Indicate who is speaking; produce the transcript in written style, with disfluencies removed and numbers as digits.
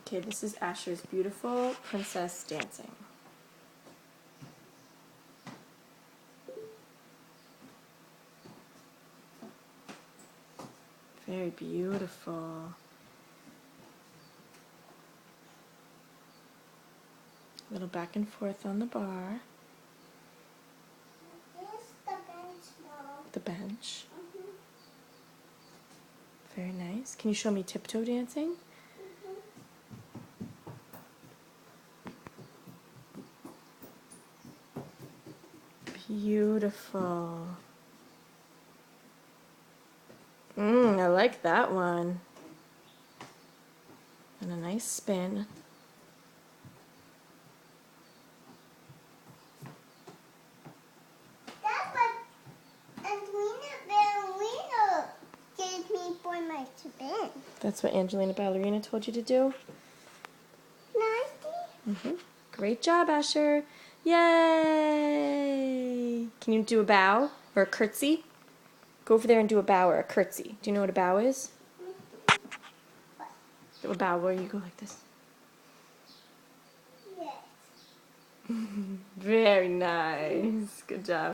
Speaker 1: Okay, this is Asher's beautiful princess dancing. Very beautiful. A little back and forth on the bar.
Speaker 2: Here's the bench, Mom.
Speaker 1: The bench. Very nice. Can you show me tiptoe dancing? Beautiful. I like that one. And a nice spin.
Speaker 2: That's what Angelina Ballerina gave me for my spin.
Speaker 1: That's what Angelina Ballerina told you to do?
Speaker 2: Nasty.
Speaker 1: Great job, Asher. Yay! Can you do a bow or a curtsy? Go over there and do a bow or a curtsy. Do you know what a bow is? A bow where you go like this.
Speaker 2: Yes.
Speaker 1: Very nice. Good job.